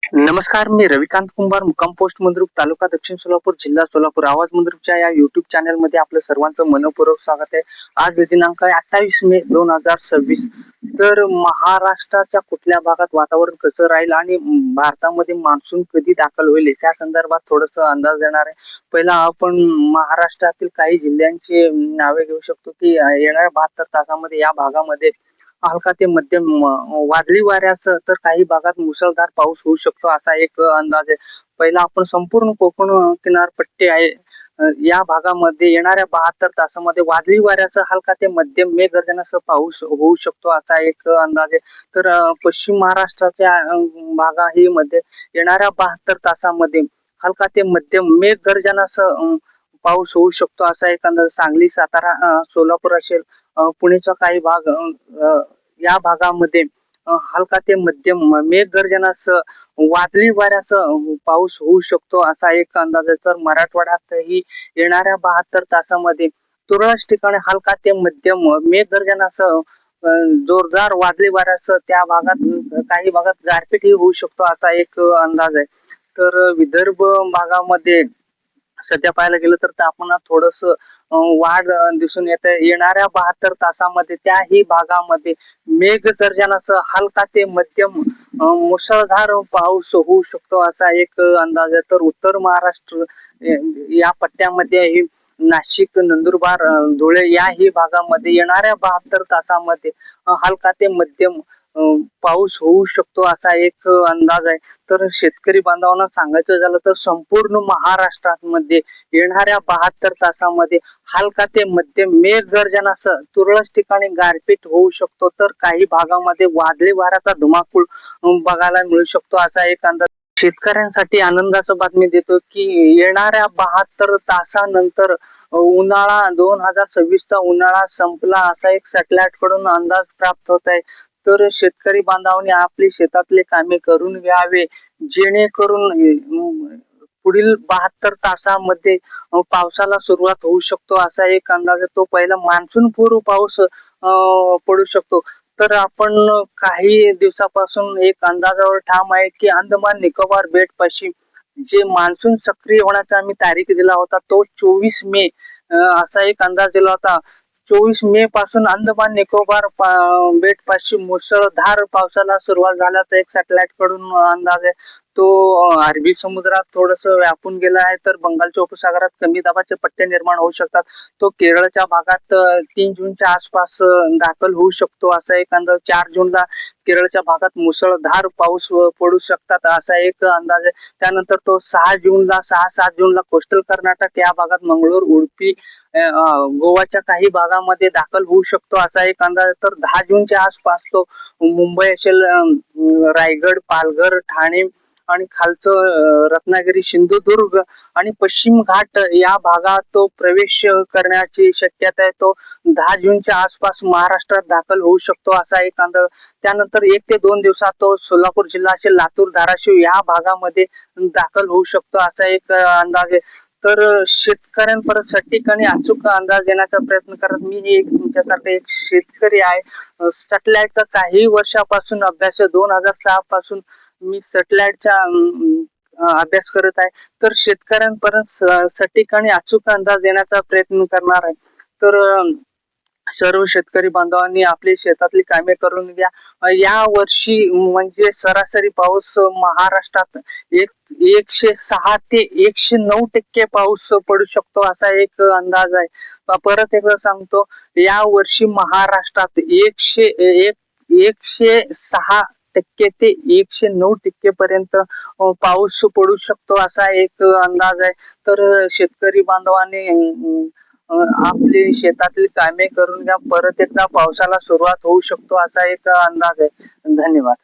नमस्कार, मी रविकांत कुंभार, मुक्काम पोस्ट मंद्रुप, तालुका दक्षिण सोलापूर, जिल्हा सोलापूर. आवाज मंद्रुपच्या या युट्यूब चॅनलमध्ये आपलं सर्वांचं मनपूर्वक स्वागत आहे. आज दिनांक आहे 28 मे 2026. तर महाराष्ट्राच्या कुठल्या भागात वातावरण कसं राहील आणि भारतामध्ये मान्सून कधी दाखल होईल त्या संदर्भात थोडस अंदाज देणार आहे. पहिला आपण महाराष्ट्रातील काही जिल्ह्यांची नावे घेऊ शकतो की येणाऱ्या 72 तासामध्ये या भागामध्ये हलका ते मध्यम वादळी वाऱ्यासह तर काही भागात मुसळधार पाऊस होऊ शकतो असा एक अंदाज आहे. पहिला आपण संपूर्ण कोकण किनारपट्टी आहे या भागामध्ये येणाऱ्या 72 तासामध्ये वादळी वाऱ्यासह हलका ते मध्यम मेघगर्जनासह पाऊस होऊ शकतो असा एक अंदाज आहे. तर पश्चिम महाराष्ट्राच्या भागाही मध्ये येणाऱ्या 72 तासामध्ये हलका ते मध्यम मेघगर्जनासह पाऊस होऊ शकतो असा एक अंदाज. सांगली, सातारा, सोलापूर असेल, पुणेचा काही भाग या भागामध्ये हलका ते मध्यम मेघगर्जनासह वादळी वाऱ्यासह पाऊस होऊ शकतो असा एक अंदाज आहे. तर मराठवाड्यातही येणाऱ्या 72 तासामध्ये तुरळक ठिकाणी हलका ते मध्यम मेघगर्जनासह जोरदार वादळी वाऱ्यासह त्या भागात काही भागात गारपीटही होऊ शकतो असा एक अंदाज आहे. तर विदर्भ भागामध्ये सध्या पाहायला गेलं तर तापमानात थोडस वाढ दिसून येत आहे. येणाऱ्या 72 तासामध्ये त्याही भागामध्ये मेघगर्जनासह हलका ते मध्यम मुसळधार पाऊस होऊ शकतो असा एक अंदाज आहे. तर उत्तर महाराष्ट्र या पट्ट्यामध्ये नाशिक, नंदुरबार, धुळे याही भागामध्ये येणाऱ्या 72 तासामध्ये हलका ते मध्यम पाऊस होऊ शकतो असा एक अंदाज आहे. तर शेतकरी बांधवांना सांगायचं झालं तर संपूर्ण महाराष्ट्रामध्ये येणाऱ्या 72 तासामध्ये हलका ते मध्यम मेघगर्जनासह तुरळक ठिकाणी गारपीट होऊ शकतो. तर काही भागामध्ये वादळी वाऱ्याचा धुमाकूळ बघायला मिळू शकतो असा एक अंदाज. शेतकऱ्यांसाठी आनंदाची बातमी देतो की येणाऱ्या 72 तासानंतर उन्हाळा 2026 चा उन्हाळा संपला असा एक सॅटेलाइट कडून अंदाज प्राप्त होत आहे. तर शेतकरी बांधवांनी आपली शेतातले कामे करून घ्यावे जेणेकरून पुढील 72 तासामध्ये पावसाला सुरुवात होऊ शकतो असा एक अंदाज आहे. तो पहिला मान्सून पूर्व पाऊस पडू शकतो. तर आपण काही दिवसापासून एक अंदाजावर ठाम आहे की अंदमान निकोबार बेट पाशी जे मान्सून सक्रिय होण्याचा आम्ही तारीख दिला होता तो 24 मे असा एक अंदाज दिला होता. 24 मे पासून अंदमान निकोबार बेट पाशी मुसळधार पावसाला सुरुवात झाल्याचा एक सॅटेलाइट कडून अंदाज आहे. तो अरबी समुद्रात थोडस व्यापून गेला आहे. तर बंगालच्या उपसागरात कमी दाबाचे पट्टे निर्माण होऊ शकतात. तो केरळच्या भागात 3 जूनच्या आसपास दाखल होऊ शकतो असा एक अंदाज. 4 जूनला केरळच्या भागात मुसळधार पाऊस पडू शकतात असा एक अंदाज आहे. त्यानंतर तो 6-7 जूनला कोस्टल कर्नाटक या भागात मंगळूर, उडुपी, गोवाच्या काही भागामध्ये दाखल होऊ शकतो असा एक अंदाज आहे. तर 10 जूनच्या आसपास तो मुंबई असेल, रायगड, पालघर, ठाणे आणि खालचं रत्नागिरी, सिंधुदुर्ग आणि पश्चिम घाट या भागात तो प्रवेश करण्याची शक्यता आहे. तो 10 जूनच्या आसपास महाराष्ट्रात दाखल होऊ शकतो असा एक अंदाज. त्यानंतर 1 ते 2 दिवसात तो सोलापूर जिल्हा असेल, लातूर, धाराशिव या भागामध्ये दाखल होऊ शकतो असा एक अंदाज आहे. तर शेतकऱ्यांपर्यंत सटीक आणि अचूक अंदाज देण्याचा प्रयत्न करत मी एक तुमच्यासारखा एक शेतकरी आहे. सॅटेलाइटचा काही वर्षापासून अभ्यास 2006 पासून मी सॅटेलाइटचा अभ्यास करत आहे. तर शेतकऱ्यांपर्यंत सटीक आणि अचूक अंदाज देण्याचा प्रयत्न करणार आहे. तर सर्व शेतकरी बांधवांनी आपली शेतातली कामे करून घ्या. या वर्षी म्हणजे सरासरी पाऊस महाराष्ट्रात 106 ते 109% पाऊस पडू शकतो असा एक अंदाज आहे. परत एकदा सांगतो, या वर्षी महाराष्ट्रात 106% ते 109% पर्यंत पाऊस पडू शकतो असा एक अंदाज आहे. तर शेतकरी बांधवांनी आपली शेतातील कामे करून घ्या. परत एकदा पावसाला सुरुवात होऊ शकतो असा एक अंदाज आहे. धन्यवाद.